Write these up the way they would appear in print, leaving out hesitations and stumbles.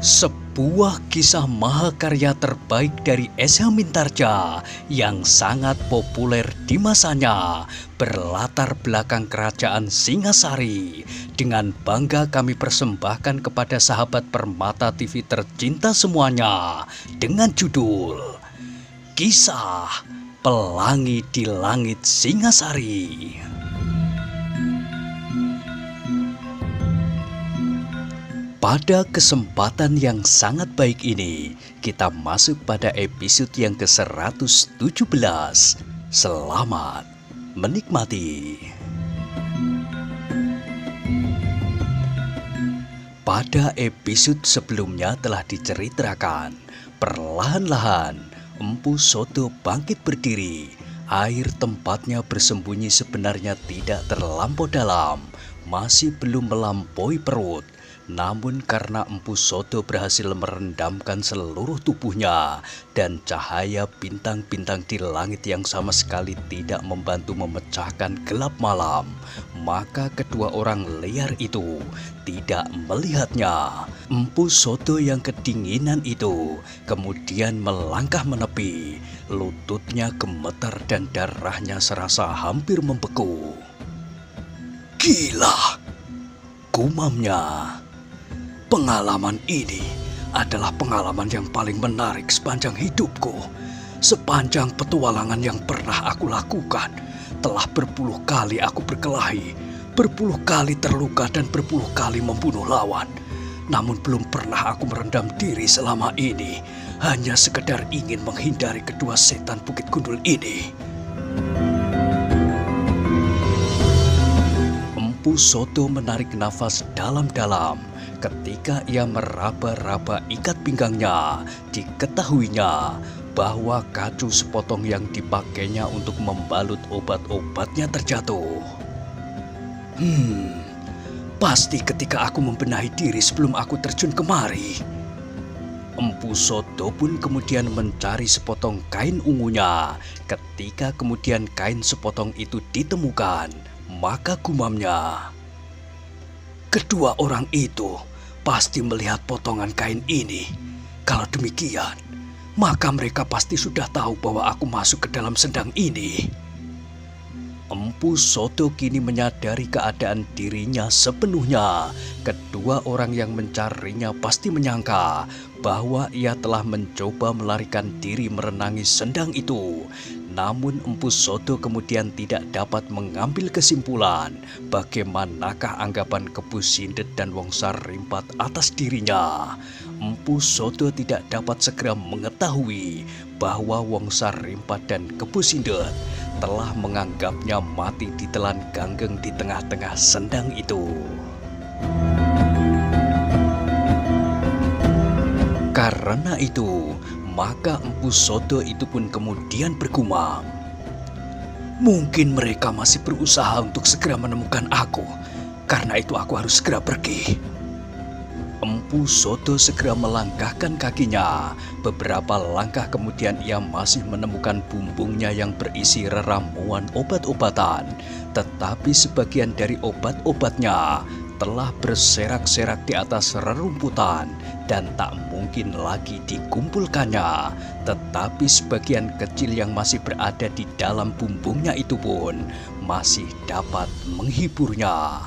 Sebuah kisah mahakarya terbaik dari S.H. Mintarja yang sangat populer di masanya, berlatar belakang kerajaan Singasari. Dengan bangga kami persembahkan kepada sahabat Permata TV tercinta semuanya dengan judul Kisah Pelangi di Langit Singasari. Pada kesempatan yang sangat baik ini, kita masuk pada episode yang ke-117. Selamat menikmati. Pada episode sebelumnya telah diceritakan, perlahan-lahan Empu Sodo bangkit berdiri. Air tempatnya bersembunyi sebenarnya tidak terlampau dalam, masih belum melampaui perut. Namun karena Empu Sodo berhasil merendamkan seluruh tubuhnya dan cahaya bintang-bintang di langit yang sama sekali tidak membantu memecahkan gelap malam, maka kedua orang liar itu tidak melihatnya. Empu Sodo yang kedinginan itu kemudian melangkah menepi, lututnya gemetar dan darahnya serasa hampir membeku. "Gila!" gumamnya. "Pengalaman ini adalah pengalaman yang paling menarik sepanjang hidupku. Sepanjang petualangan yang pernah aku lakukan, telah berpuluh kali aku berkelahi, berpuluh kali terluka dan berpuluh kali membunuh lawan. Namun belum pernah aku merendam diri selama ini, hanya sekedar ingin menghindari kedua setan Bukit Gundul ini." Empu Sodo menarik nafas dalam-dalam. Ketika ia meraba-raba ikat pinggangnya, diketahuinya bahwa kacu sepotong yang dipakainya untuk membalut obat-obatnya terjatuh. Pasti ketika aku membenahi diri sebelum aku terjun kemari." Empu Sodo pun kemudian mencari sepotong kain ungunya. Ketika kemudian kain sepotong itu ditemukan, maka gumamnya, "Kedua orang itu pasti melihat potongan kain ini. Kalau demikian, maka mereka pasti sudah tahu bahwa aku masuk ke dalam sendang ini." Empu Sodo kini menyadari keadaan dirinya sepenuhnya. Kedua orang yang mencarinya pasti menyangka bahwa ia telah mencoba melarikan diri merenangi sendang itu. Namun Empu Sodo kemudian tidak dapat mengambil kesimpulan bagaimanakah anggapan Kebu Sindet dan Wongsa Rimpat atas dirinya. Empu Sodo tidak dapat segera mengetahui bahwa Wongsa Rimpat dan Kebu Sindet telah menganggapnya mati ditelan ganggeng di tengah-tengah sendang itu. Karena itu, maka Empu Sodo itu pun kemudian bergumam, "Mungkin mereka masih berusaha untuk segera menemukan aku. Karena itu aku harus segera pergi." Empu Sodo segera melangkahkan kakinya. Beberapa langkah kemudian ia masih menemukan bumbungnya yang berisi reramuan obat-obatan. Tetapi sebagian dari obat-obatnya telah berserak-serak di atas rerumputan dan tak mungkin lagi dikumpulkannya. Tetapi sebagian kecil yang masih berada di dalam bumbungnya itu pun masih dapat menghiburnya.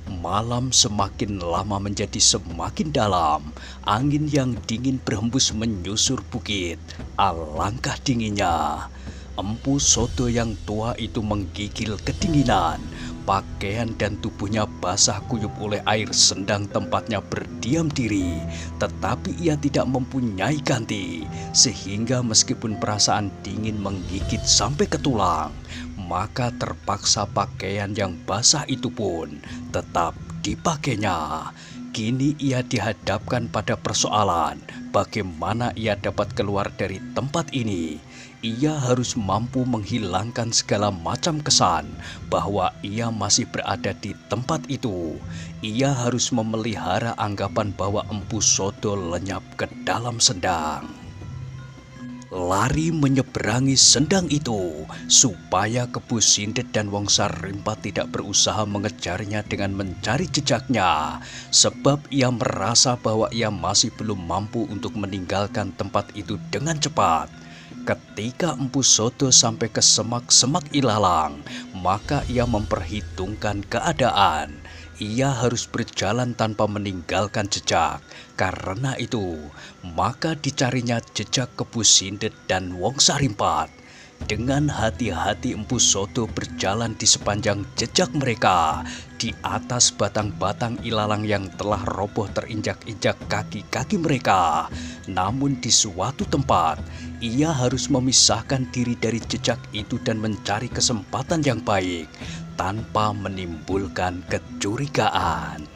Malam semakin lama menjadi semakin dalam. Angin yang dingin berhembus menyusur bukit. Alangkah dinginnya. Empu Sodo yang tua itu menggigil kedinginan. Pakaian dan tubuhnya basah kuyup oleh air sendang tempatnya berdiam diri. Tetapi ia tidak mempunyai ganti. Sehingga meskipun perasaan dingin menggigit sampai ke tulang, maka terpaksa pakaian yang basah itu pun tetap dipakainya. Kini ia dihadapkan pada persoalan bagaimana ia dapat keluar dari tempat ini. Ia harus mampu menghilangkan segala macam kesan bahwa ia masih berada di tempat itu. Ia harus memelihara anggapan bahwa Empu Sodo lenyap ke dalam sendang. lari menyeberangi sendang itu supaya Kebu Sindet dan Wangsa Rimpat tidak berusaha mengejarnya dengan mencari jejaknya, sebab ia merasa bahwa ia masih belum mampu untuk meninggalkan tempat itu dengan cepat. Ketika Empu Sodo sampai ke semak-semak ilalang, maka ia memperhitungkan keadaan. Ia harus berjalan tanpa meninggalkan jejak. Karena itu, maka dicarinya jejak Kebu Sindet dan Wangsa Rimpat. Dengan hati-hati Empu Sodo berjalan di sepanjang jejak mereka, di atas batang-batang ilalang yang telah roboh terinjak-injak kaki-kaki mereka. Namun di suatu tempat, ia harus memisahkan diri dari jejak itu dan mencari kesempatan yang baik, tanpa menimbulkan kecurigaan.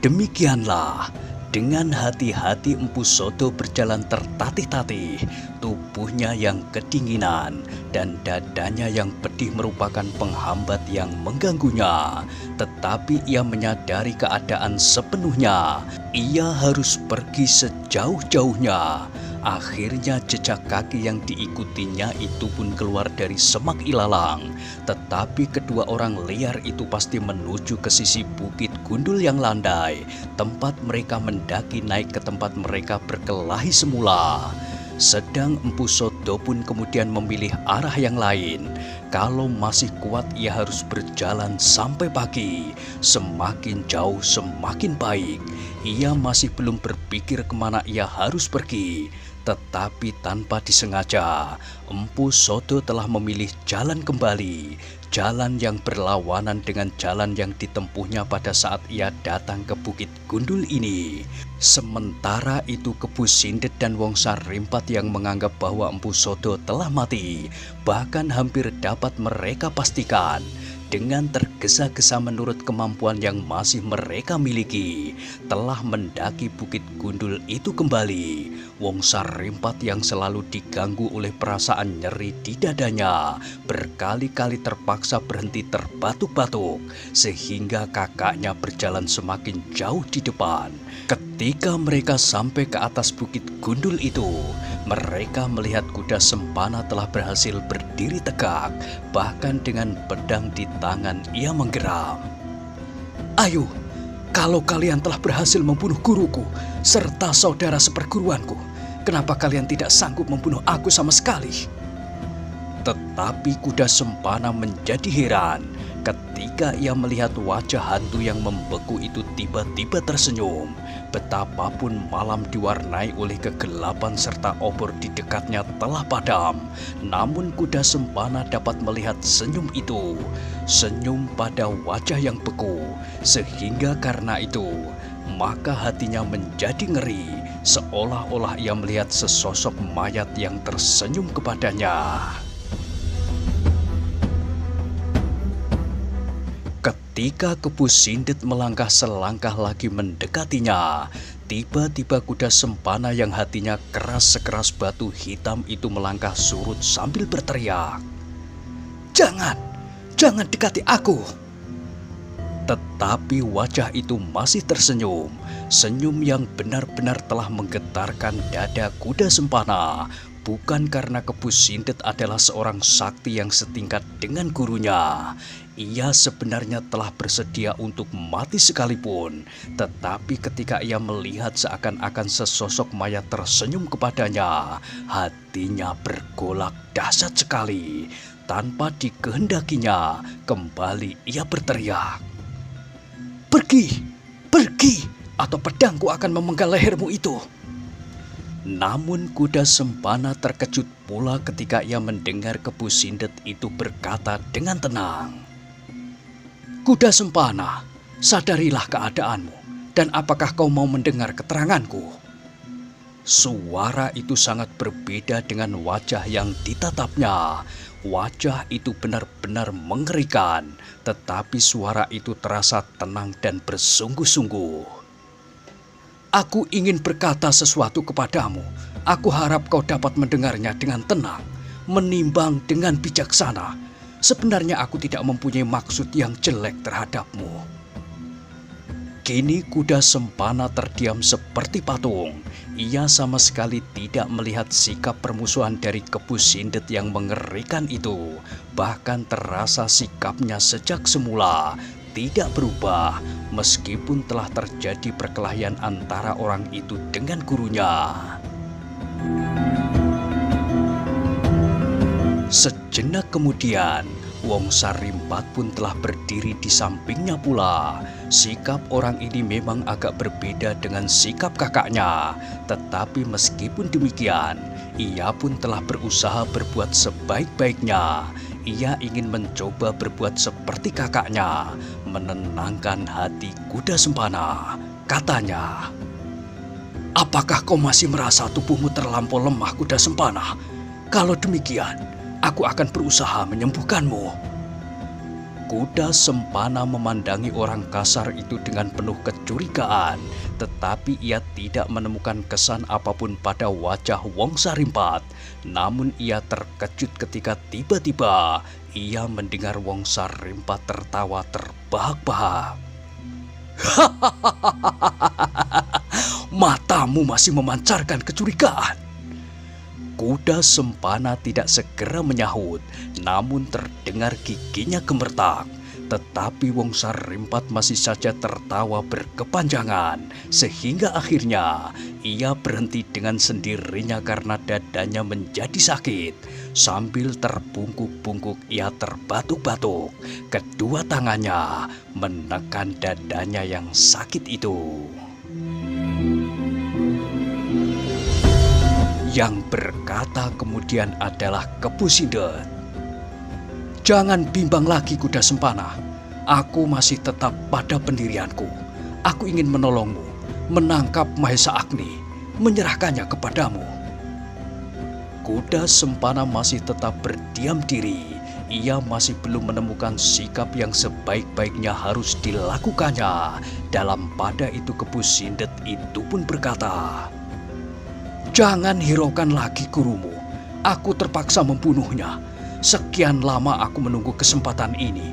Demikianlah, dengan hati-hati Empu Sodo berjalan tertatih-tatih, tubuhnya yang kedinginan dan dadanya yang pedih merupakan penghambat yang mengganggunya. Tetapi ia menyadari keadaan sepenuhnya. Ia harus pergi sejauh-jauhnya. Akhirnya jejak kaki yang diikutinya itu pun keluar dari semak ilalang. Tetapi kedua orang liar itu pasti menuju ke sisi Bukit Gundul yang landai, tempat mereka mendaki naik ke tempat mereka berkelahi semula. Sedang Empu Sodo pun kemudian memilih arah yang lain. Kalau masih kuat ia harus berjalan sampai pagi. Semakin jauh semakin baik. Ia masih belum berpikir kemana ia harus pergi. Tetapi tanpa disengaja, Empu Sodo telah memilih jalan kembali. Jalan yang berlawanan dengan jalan yang ditempuhnya pada saat ia datang ke Bukit Gundul ini. Sementara itu Kebu Sindet dan Wangsa Rimpat yang menganggap bahwa Empu Sodo telah mati, bahkan hampir dapat mereka pastikan. Dengan tergesa-gesa menurut kemampuan yang masih mereka miliki, telah mendaki Bukit Gundul itu kembali. Wangsa Rimpat yang selalu diganggu oleh perasaan nyeri di dadanya, berkali-kali terpaksa berhenti terbatuk-batuk, sehingga kakaknya berjalan semakin jauh di depan. Ketika mereka sampai ke atas Bukit Gundul itu, mereka melihat kuda Sempana telah berhasil berdiri tegak, bahkan dengan pedang di tangan ia menggeram. "Ayo, kalau kalian telah berhasil membunuh guruku serta saudara seperguruanku, kenapa kalian tidak sanggup membunuh aku sama sekali?" Tetapi kuda Sempana menjadi heran ketika ia melihat wajah hantu yang membeku itu tiba-tiba tersenyum. Betapapun malam diwarnai oleh kegelapan serta obor di dekatnya telah padam, namun kuda Sempana dapat melihat senyum itu, senyum pada wajah yang beku, sehingga karena itu maka hatinya menjadi ngeri, seolah-olah ia melihat sesosok mayat yang tersenyum kepadanya. Ketika Kebu Sindet melangkah selangkah lagi mendekatinya, tiba-tiba kuda Sempana yang hatinya keras sekeras batu hitam itu melangkah surut sambil berteriak, "Jangan, jangan dekati aku!" Tetapi wajah itu masih tersenyum, senyum yang benar-benar telah menggetarkan dada kuda Sempana. Bukan karena Kebu Sindet adalah seorang sakti yang setingkat dengan gurunya. Ia sebenarnya telah bersedia untuk mati sekalipun. Tetapi ketika ia melihat seakan-akan sesosok mayat tersenyum kepadanya, hatinya bergolak dahsyat sekali. Tanpa dikehendakinya, kembali ia berteriak, "Pergi, pergi, atau pedangku akan memenggal lehermu itu." Namun kuda Sempana terkejut pula ketika ia mendengar Kebu Sindet itu berkata dengan tenang, "Kuda Sempana, sadarilah keadaanmu, dan apakah kau mau mendengar keteranganku?" Suara itu sangat berbeda dengan wajah yang ditatapnya. Wajah itu benar-benar mengerikan, tetapi suara itu terasa tenang dan bersungguh-sungguh. "Aku ingin berkata sesuatu kepadamu. Aku harap kau dapat mendengarnya dengan tenang, menimbang dengan bijaksana. Sebenarnya aku tidak mempunyai maksud yang jelek terhadapmu." Kini kuda Sempana terdiam seperti patung. Ia sama sekali tidak melihat sikap permusuhan dari Kepu Sindet yang mengerikan itu. Bahkan terasa sikapnya sejak semula tidak berubah meskipun telah terjadi perkelahian antara orang itu dengan gurunya. Sejenak kemudian, Wong Sarimpat pun telah berdiri di sampingnya pula. Sikap orang ini memang agak berbeda dengan sikap kakaknya. Tetapi meskipun demikian, ia pun telah berusaha berbuat sebaik-baiknya. Ia ingin mencoba berbuat seperti kakaknya, menenangkan hati kuda Sempana. Katanya, "Apakah kau masih merasa tubuhmu terlampau lemah, kuda Sempana? Kalau demikian, aku akan berusaha menyembuhkanmu." Kuda Sempana memandangi orang kasar itu dengan penuh kecurigaan, tetapi ia tidak menemukan kesan apapun pada wajah Wong Sarimpat. Namun ia terkejut ketika tiba-tiba ia mendengar Wong Sarimpat tertawa terbahak-bahak. "Matamu masih memancarkan kecurigaan." Kuda Sempana tidak segera menyahut, namun terdengar giginya gemeretak. Tetapi Wong Sarimpat masih saja tertawa berkepanjangan, sehingga akhirnya ia berhenti dengan sendirinya karena dadanya menjadi sakit. Sambil terbungkuk-bungkuk ia terbatuk-batuk, kedua tangannya menekan dadanya yang sakit itu. Yang berkata kemudian adalah Kepu Sindet. "Jangan bimbang lagi, kuda Sempana. Aku masih tetap pada pendirianku. Aku ingin menolongmu, menangkap Mahesa Agni, menyerahkannya kepadamu." Kuda Sempana masih tetap berdiam diri. Ia masih belum menemukan sikap yang sebaik-baiknya harus dilakukannya. Dalam pada itu Kepu Sindet itu pun berkata, "Jangan hiraukan lagi gurumu. Aku terpaksa membunuhnya. Sekian lama aku menunggu kesempatan ini.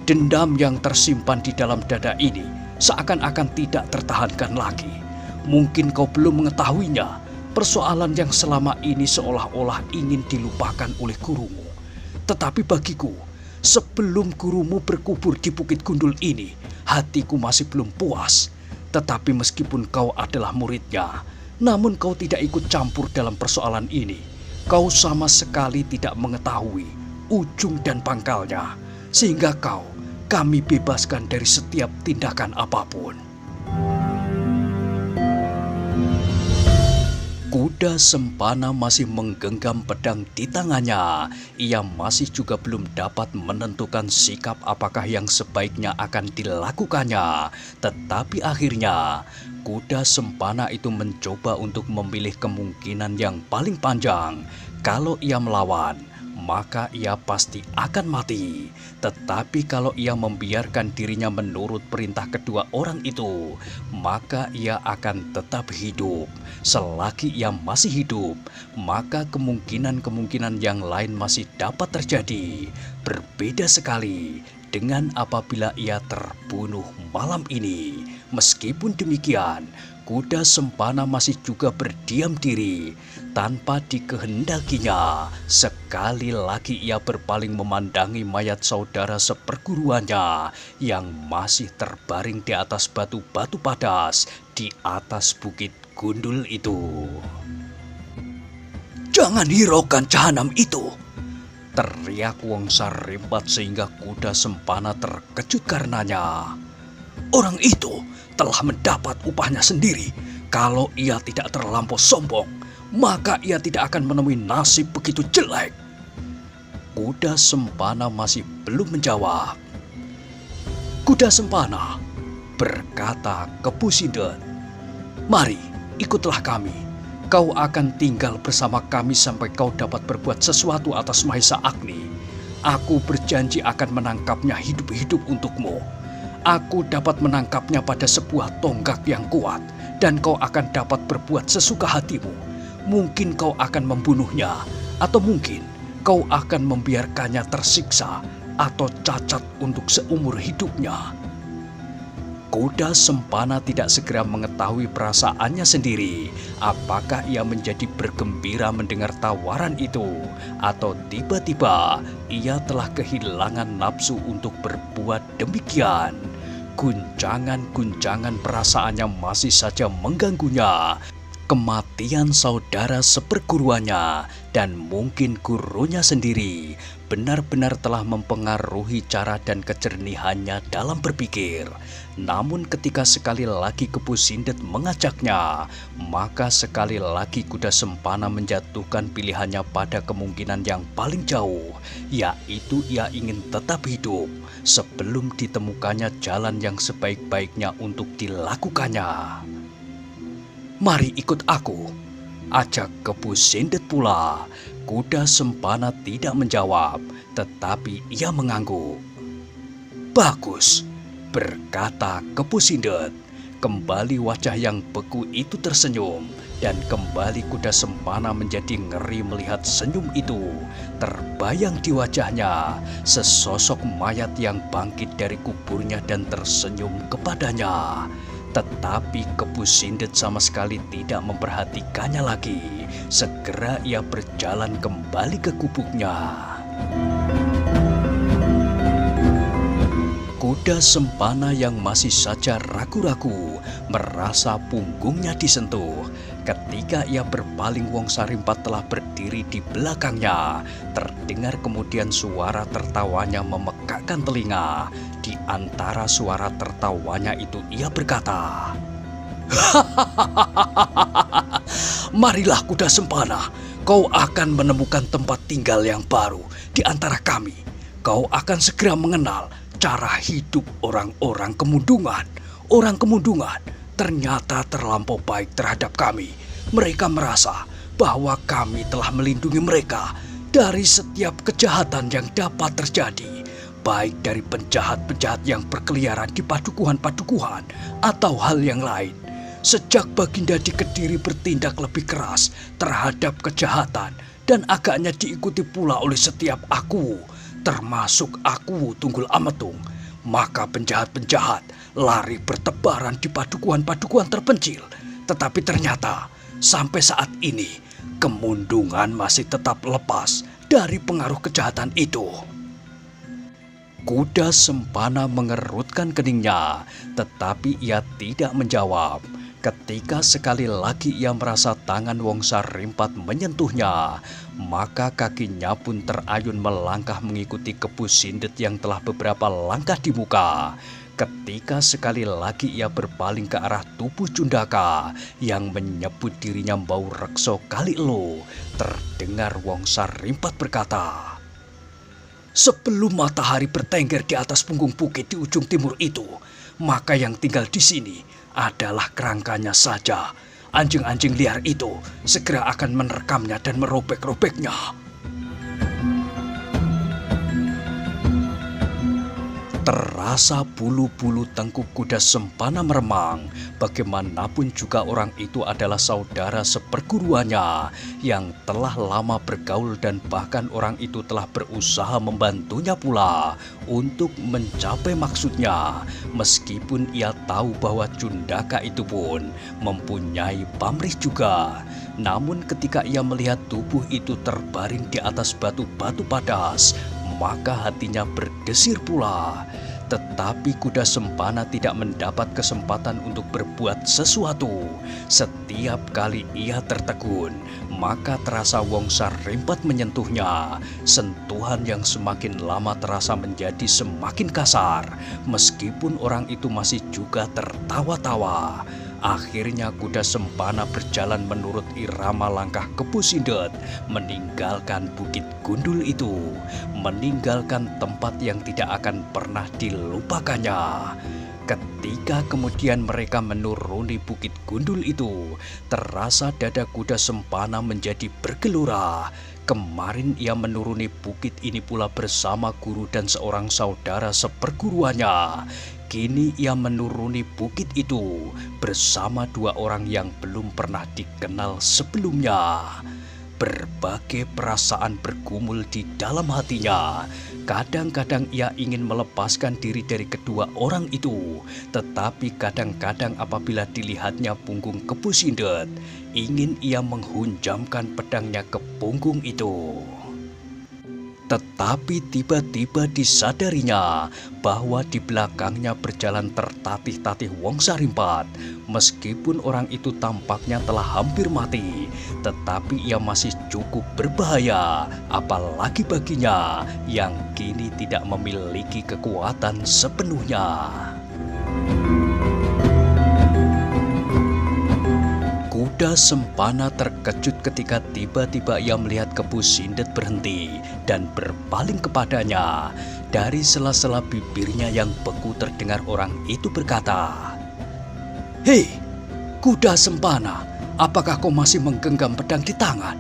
Dendam yang tersimpan di dalam dada ini seakan-akan tidak tertahankan lagi. Mungkin kau belum mengetahuinya. Persoalan yang selama ini seolah-olah ingin dilupakan oleh gurumu. Tetapi bagiku, sebelum gurumu berkubur di Bukit Gundul ini, hatiku masih belum puas. Tetapi meskipun kau adalah muridnya, namun kau tidak ikut campur dalam persoalan ini. Kau sama sekali tidak mengetahui ujung dan pangkalnya, sehingga kami bebaskan dari setiap tindakan apapun." Kuda Sempana masih menggenggam pedang di tangannya. Ia masih juga belum dapat menentukan sikap apakah yang sebaiknya akan dilakukannya. Tetapi akhirnya kuda Sempana itu mencoba untuk memilih kemungkinan yang paling panjang. Kalau ia melawan, maka ia pasti akan mati. Tetapi kalau ia membiarkan dirinya menurut perintah kedua orang itu, maka ia akan tetap hidup. Selagi ia masih hidup, maka kemungkinan-kemungkinan yang lain masih dapat terjadi. Berbeda sekali dengan apabila ia terbunuh malam ini. Meskipun demikian, kuda Sempana masih juga berdiam diri. Tanpa dikehendakinya, sekali lagi ia berpaling memandangi mayat saudara seperguruannya yang masih terbaring di atas batu-batu padas di atas Bukit Gundul itu. "Jangan hiraukan jahanam itu!" teriak Wong Sarimpat sehingga kuda Sempana terkejut karenanya. Orang itu telah mendapat upahnya sendiri. Kalau ia tidak terlampau sombong, maka ia tidak akan menemui nasib begitu jelek. Kuda Sempana masih belum menjawab. "Kuda Sempana," berkata Kepu Sindet, "mari, ikutlah kami. Kau akan tinggal bersama kami sampai kau dapat berbuat sesuatu atas Mahesa Agni. Aku berjanji akan menangkapnya hidup-hidup untukmu. Aku dapat menangkapnya pada sebuah tonggak yang kuat, dan kau akan dapat berbuat sesuka hatimu. Mungkin kau akan membunuhnya, atau mungkin kau akan membiarkannya tersiksa atau cacat untuk seumur hidupnya." Kuda Sempana tidak segera mengetahui perasaannya sendiri. Apakah ia menjadi bergembira mendengar tawaran itu, atau tiba-tiba ia telah kehilangan nafsu untuk berbuat demikian. Guncangan-guncangan perasaannya masih saja mengganggunya. Kematian saudara seperguruannya dan mungkin gurunya sendiri benar-benar telah mempengaruhi cara dan kejernihannya dalam berpikir. Namun ketika sekali lagi Kepu Sindet mengajaknya, maka sekali lagi Kuda Sempana menjatuhkan pilihannya pada kemungkinan yang paling jauh, yaitu ia ingin tetap hidup sebelum ditemukannya jalan yang sebaik-baiknya untuk dilakukannya. "Mari ikut aku," ajak Kepu Sindet pula. Kuda Sempana tidak menjawab, tetapi ia mengangguk. "Bagus," berkata Kepu Sindet. Kembali wajah yang beku itu tersenyum, dan kembali Kuda Sempana menjadi ngeri melihat senyum itu. Terbayang di wajahnya sesosok mayat yang bangkit dari kuburnya dan tersenyum kepadanya. Tetapi Kepu Sindet sama sekali tidak memperhatikannya lagi. Segera ia berjalan kembali ke gubuknya. Kuda Sempana yang masih saja ragu-ragu merasa punggungnya disentuh. Ketika ia berpaling, Wong Sarimpat telah berdiri di belakangnya. Terdengar kemudian suara tertawanya memekakkan telinga. Di antara suara tertawanya itu ia berkata, "Marilah Kuda Sempana, kau akan menemukan tempat tinggal yang baru di antara kami. Kau akan segera mengenal cara hidup orang-orang Kemundungan. Orang Kemundungan ternyata terlampau baik terhadap kami. Mereka merasa bahwa kami telah melindungi mereka dari setiap kejahatan yang dapat terjadi, baik dari penjahat-penjahat yang berkeliaran di padukuhan-padukuhan atau hal yang lain. Sejak Baginda di Kediri bertindak lebih keras terhadap kejahatan dan agaknya diikuti pula oleh setiap aku, termasuk aku Tunggul Ametung, maka penjahat-penjahat lari bertebaran di padukuhan-padukuhan terpencil. Tetapi ternyata sampai saat ini Kemundungan masih tetap lepas dari pengaruh kejahatan itu." Kuda Sempana mengerutkan keningnya, tetapi ia tidak menjawab. Ketika sekali lagi ia merasa tangan Wong Sarimpat menyentuhnya, maka kakinya pun terayun melangkah mengikuti Kepu Sindet yang telah beberapa langkah di muka. Ketika sekali lagi ia berpaling ke arah tubuh Cundaka yang menyebut dirinya Mbau Rekso Kalielo, terdengar Wong Sarimpat berkata, "Sebelum matahari bertengger di atas punggung bukit di ujung timur itu, maka yang tinggal di sini adalah kerangkanya saja. Anjing-anjing liar itu segera akan menerkamnya dan merobek-robeknya." Terasa bulu-bulu tengkuk Kuda Sempana meremang. Bagaimanapun juga orang itu adalah saudara seperguruannya yang telah lama bergaul, dan bahkan orang itu telah berusaha membantunya pula untuk mencapai maksudnya. Meskipun ia tahu bahwa Cundaka itu pun mempunyai pamrih juga. Namun ketika ia melihat tubuh itu terbaring di atas batu-batu padas, maka hatinya berdesir pula. Tetapi Kuda Sempana tidak mendapat kesempatan untuk berbuat sesuatu. Setiap kali ia tertegun, maka terasa Wong Sarimpat menyentuhnya. Sentuhan yang semakin lama terasa menjadi semakin kasar, meskipun orang itu masih juga tertawa-tawa. Akhirnya Kuda Sempana berjalan menurut irama langkah Kepu Sindet, meninggalkan Bukit Gundul itu, meninggalkan tempat yang tidak akan pernah dilupakannya. Ketika kemudian mereka menuruni Bukit Gundul itu, terasa dada Kuda Sempana menjadi bergelora. Kemarin ia menuruni bukit ini pula bersama guru dan seorang saudara seperguruannya. Kini ia menuruni bukit itu bersama dua orang yang belum pernah dikenal sebelumnya. Berbagai perasaan bergumul di dalam hatinya. Kadang-kadang ia ingin melepaskan diri dari kedua orang itu, tetapi kadang-kadang apabila dilihatnya punggung Kepu Sindet, ingin ia menghunjamkan pedangnya ke punggung itu. Tetapi tiba-tiba disadarinya bahwa di belakangnya berjalan tertatih-tatih Wong Sarimpat. Meskipun orang itu tampaknya telah hampir mati, tetapi ia masih cukup berbahaya, apalagi baginya yang kini tidak memiliki kekuatan sepenuhnya. Kuda Sempana terkejut ketika tiba-tiba ia melihat Kepu Sindet berhenti dan berpaling kepadanya. Dari sela-sela bibirnya yang beku terdengar orang itu berkata, "Hei, Kuda Sempana, apakah kau masih menggenggam pedang di tangan?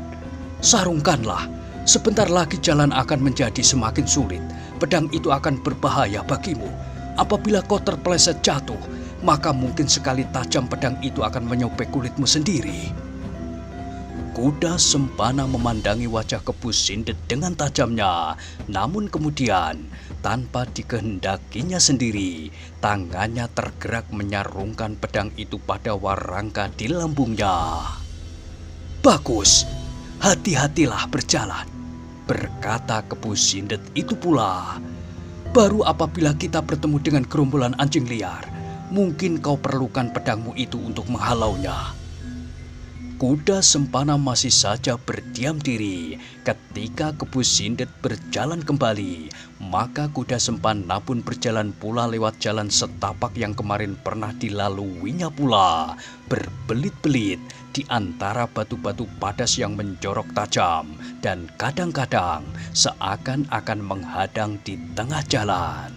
Sarungkanlah, sebentar lagi jalan akan menjadi semakin sulit. Pedang itu akan berbahaya bagimu. Apabila kau terpeleset jatuh, maka mungkin sekali tajam pedang itu akan menyobek kulitmu sendiri." Kuda Sempana memandangi wajah Kepu Sindet dengan tajamnya, namun kemudian tanpa dikehendakinya sendiri, tangannya tergerak menyarungkan pedang itu pada warangka di lambungnya. "Bagus, hati-hatilah berjalan," berkata Kepu Sindet itu pula. "Baru apabila kita bertemu dengan gerombolan anjing liar, mungkin kau perlukan pedangmu itu untuk menghalaunya." Kuda Sempana masih saja berdiam diri. Ketika Kepu Sindet berjalan kembali, maka Kuda Sempana pun berjalan pula lewat jalan setapak yang kemarin pernah dilaluinya pula. Berbelit-belit di antara batu-batu padas yang menjorok tajam dan kadang-kadang seakan-akan menghadang di tengah jalan.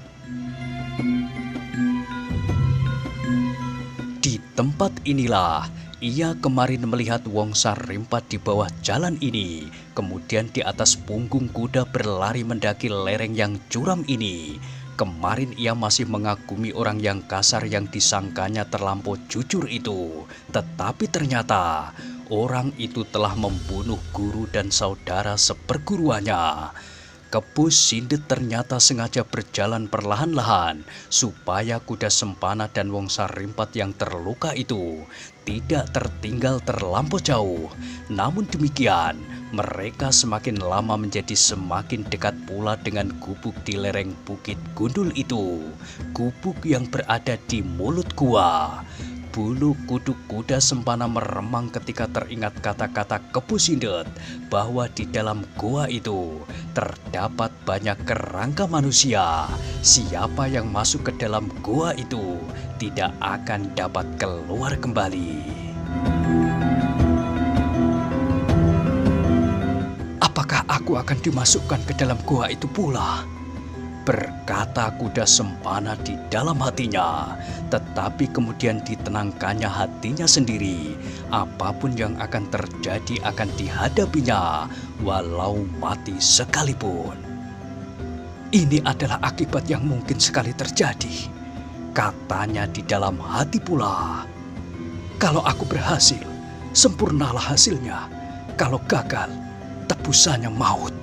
Di tempat inilah ia kemarin melihat Wong Sarimpat di bawah jalan ini, kemudian di atas punggung kuda berlari mendaki lereng yang curam ini. Kemarin ia masih mengagumi orang yang kasar yang disangkanya terlampau jujur itu, tetapi ternyata orang itu telah membunuh guru dan saudara seperguruannya. Kepu Sindet ternyata sengaja berjalan perlahan-lahan supaya Kuda Sempana dan Wong Sarimpat yang terluka itu tidak tertinggal terlampau jauh. Namun demikian, mereka semakin lama menjadi semakin dekat pula dengan gubuk di lereng Bukit Gundul itu. Gubuk yang berada di mulut gua. Bulu kuduk Kuda Sempana meremang ketika teringat kata-kata Kepu Sindet bahwa di dalam gua itu terdapat banyak kerangka manusia. Siapa yang masuk ke dalam gua itu tidak akan dapat keluar kembali. "Apakah aku akan dimasukkan ke dalam gua itu pula?" berkata Kuda Sempana di dalam hatinya, tetapi kemudian ditenangkannya hatinya sendiri. Apapun yang akan terjadi akan dihadapinya, walau mati sekalipun. "Ini adalah akibat yang mungkin sekali terjadi," katanya di dalam hati pula. "Kalau aku berhasil, sempurnalah hasilnya. Kalau gagal, tebusannya maut."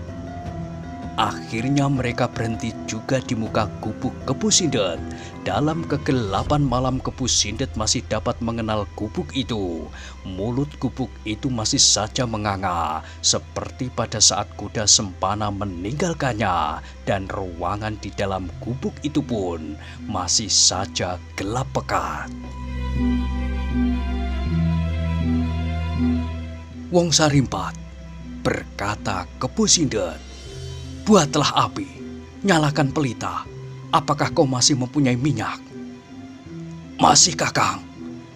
Akhirnya mereka berhenti juga di muka gubuk Kepu Sindet. Dalam kegelapan malam Kepu Sindet masih dapat mengenal gubuk itu. Mulut gubuk itu masih saja menganga, seperti pada saat Kuda Sempana meninggalkannya. Dan ruangan di dalam gubuk itu pun masih saja gelap pekat. "Wong Sarimpat," berkata Kepu Sindet, "buatlah api, nyalakan pelita. Apakah kau masih mempunyai minyak?" "Masih, Kakang,"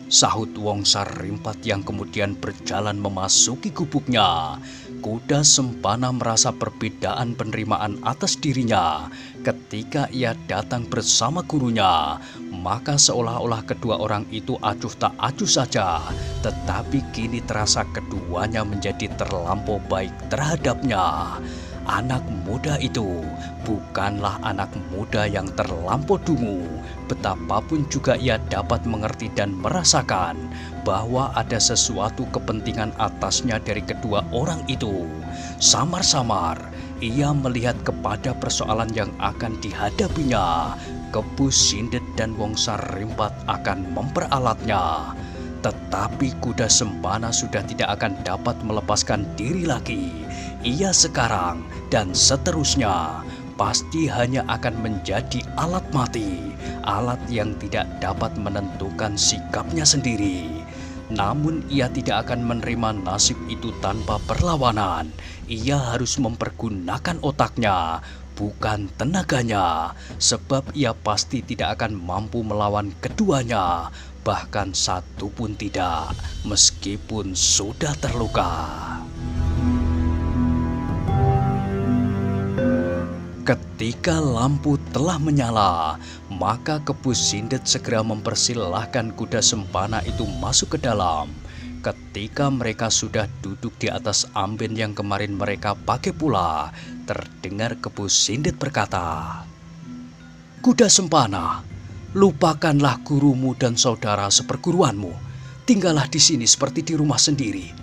sahut Wong Sarimpat yang kemudian berjalan memasuki gubuknya. Kuda Sempana merasa perbedaan penerimaan atas dirinya. Ketika ia datang bersama gurunya, maka seolah-olah kedua orang itu acuh tak acuh saja. Tetapi kini terasa keduanya menjadi terlampau baik terhadapnya. Anak muda itu bukanlah anak muda yang terlampau dungu. Betapapun juga ia dapat mengerti dan merasakan bahwa ada sesuatu kepentingan atasnya dari kedua orang itu. Samar-samar ia melihat kepada persoalan yang akan dihadapinya. Kepu Sindet dan Wongsa Rimpat akan memperalatnya. Tetapi kuda Sempana sudah tidak akan dapat melepaskan diri lagi. Ia sekarang dan seterusnya pasti hanya akan menjadi alat mati, alat yang tidak dapat menentukan sikapnya sendiri. Namun ia tidak akan menerima nasib itu tanpa perlawanan. Ia harus mempergunakan otaknya, bukan tenaganya, sebab ia pasti tidak akan mampu melawan keduanya, bahkan satu pun tidak, meskipun sudah terluka. Ketika lampu telah menyala, maka Kepu Sindet segera mempersilahkan kuda Sempana itu masuk ke dalam. Ketika mereka sudah duduk di atas amben yang kemarin mereka pakai pula, terdengar Kepu Sindet berkata, "Kuda Sempana, lupakanlah gurumu dan saudara seperguruanmu. Tinggallah di sini seperti di rumah sendiri.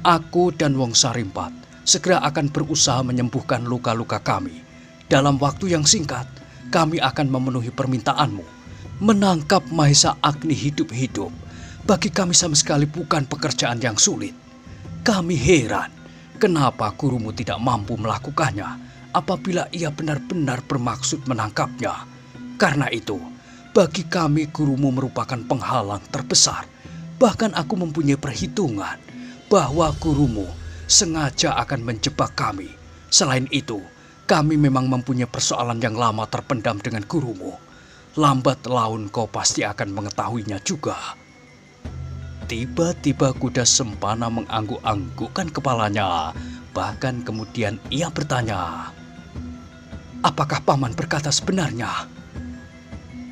Aku dan Wongsa Rimpat segera akan berusaha menyembuhkan luka-luka kami. Dalam waktu yang singkat, kami akan memenuhi permintaanmu. Menangkap Mahesa Agni hidup-hidup bagi kami sama sekali bukan pekerjaan yang sulit. Kami heran, kenapa gurumu tidak mampu melakukannya apabila ia benar-benar bermaksud menangkapnya. Karena itu, bagi kami gurumu merupakan penghalang terbesar. Bahkan aku mempunyai perhitungan bahwa gurumu sengaja akan menjebak kami. Selain itu, kami memang mempunyai persoalan yang lama terpendam dengan gurumu. Lambat laun kau pasti akan mengetahuinya juga." Tiba-tiba kuda Sempana mengangguk-anggukkan kepalanya. Bahkan kemudian ia bertanya, "Apakah paman berkata sebenarnya?"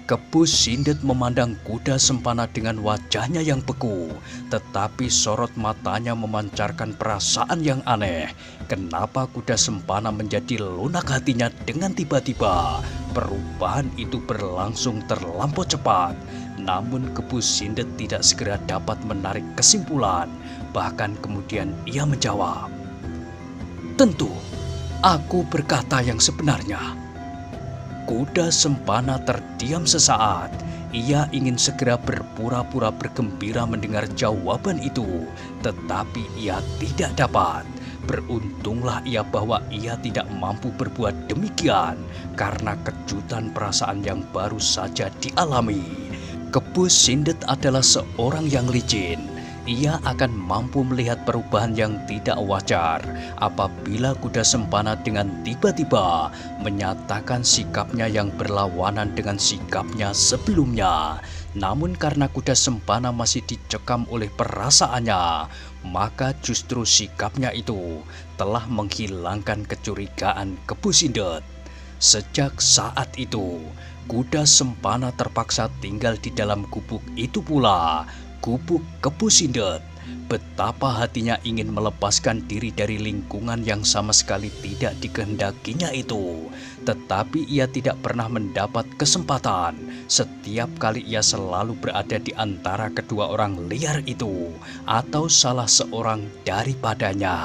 Kepu Sindet memandang kuda Sempana dengan wajahnya yang beku, tetapi sorot matanya memancarkan perasaan yang aneh. Kenapa kuda Sempana menjadi lunak hatinya dengan tiba-tiba? Perubahan itu berlangsung terlampau cepat. Namun Kepu Sindet tidak segera dapat menarik kesimpulan. Bahkan kemudian ia menjawab, "Tentu, aku berkata yang sebenarnya." Kuda Sempana terdiam sesaat. Ia ingin segera berpura-pura bergembira mendengar jawaban itu, tetapi ia tidak dapat. Beruntunglah ia bahwa ia tidak mampu berbuat demikian karena kejutan perasaan yang baru saja dialami. Kepu Sindet adalah seorang yang licin. Ia akan mampu melihat perubahan yang tidak wajar apabila kuda Sempana dengan tiba-tiba menyatakan sikapnya yang berlawanan dengan sikapnya sebelumnya. Namun karena kuda Sempana masih dicekam oleh perasaannya, maka justru sikapnya itu telah menghilangkan kecurigaan Kepu Sindet. Sejak saat itu, kuda Sempana terpaksa tinggal di dalam gubuk itu pula, gubuk Kepu Sindet. Betapa hatinya ingin melepaskan diri dari lingkungan yang sama sekali tidak dikehendakinya itu. Tetapi ia tidak pernah mendapat kesempatan. Setiap kali ia selalu berada di antara kedua orang liar itu, atau salah seorang daripadanya.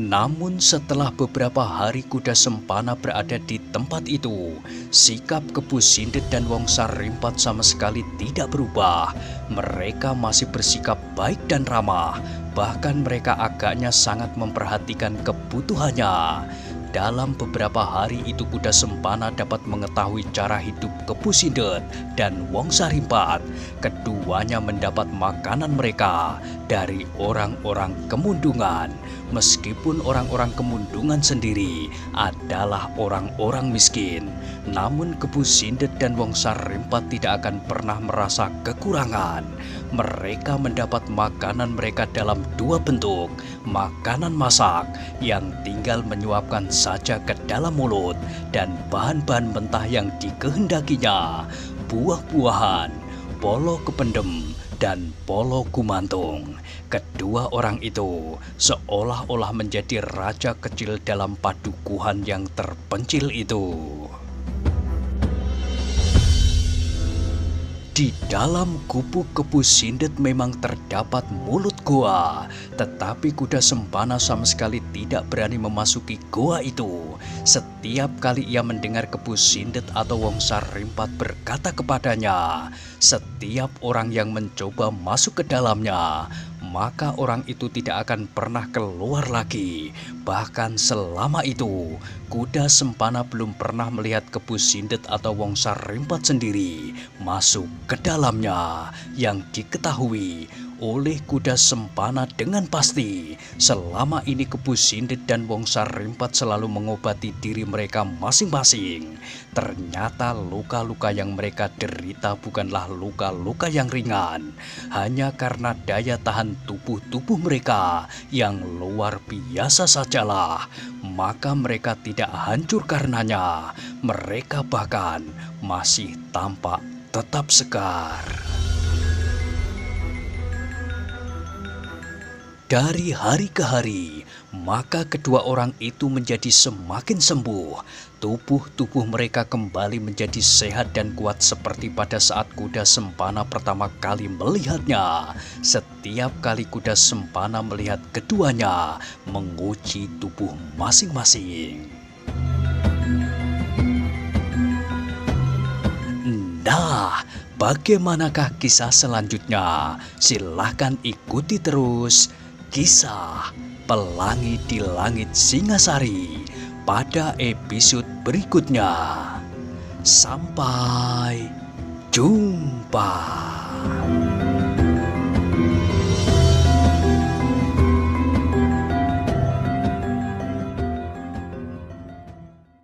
Namun setelah beberapa hari kuda Sempana berada di tempat itu, sikap Kepu Sindet dan Wongsa Rimpat sama sekali tidak berubah. Mereka masih bersikap baik dan ramah, bahkan mereka agaknya sangat memperhatikan kebutuhannya. Dalam beberapa hari itu kuda Sempana dapat mengetahui cara hidup Kepu Sindet dan Wongsa Rimpat. Keduanya mendapat makanan mereka dari orang-orang Kemundungan. Meskipun orang-orang Kemundungan sendiri adalah orang-orang miskin, namun Kepu Sindet dan Wongsa Rimpat tidak akan pernah merasa kekurangan. Mereka mendapat makanan mereka dalam dua bentuk, makanan masak yang tinggal menyuapkan saja ke dalam mulut, dan bahan-bahan mentah yang dikehendakinya, buah-buahan, polo kependem, dan polo kumantung. Kedua orang itu seolah-olah menjadi raja kecil dalam padukuhan yang terpencil itu. Di dalam gubuk Kepu Sindet memang terdapat mulut goa, tetapi kuda Sempana sama sekali tidak berani memasuki goa itu. Setiap kali ia mendengar Kepu Sindet atau Wongsa Rimpat berkata kepadanya, setiap orang yang mencoba masuk ke dalamnya, maka orang itu tidak akan pernah keluar lagi. Bahkan selama itu, kuda Sempana belum pernah melihat Kepu Sindet atau Wongsa Rimpat sendiri masuk ke dalamnya. Yang diketahui oleh kuda Sempana dengan pasti, selama ini Kepu Sindet dan Wongsa Rimpat selalu mengobati diri mereka masing-masing. Ternyata luka-luka yang mereka derita bukanlah luka-luka yang ringan, hanya karena daya tahan tubuh mereka yang luar biasa sajalah. Maka mereka tidak hancur karenanya, mereka bahkan masih tampak tetap segar. Dari hari ke hari, maka kedua orang itu menjadi semakin sembuh. Tubuh mereka kembali menjadi sehat dan kuat seperti pada saat kuda Sempana pertama kali melihatnya. Setiap kali kuda Sempana melihat keduanya menguji tubuh masing-masing. Nah, bagaimanakah kisah selanjutnya? Silahkan ikuti terus kisah Pelangi di Langit Singasari pada episode berikutnya. Sampai jumpa.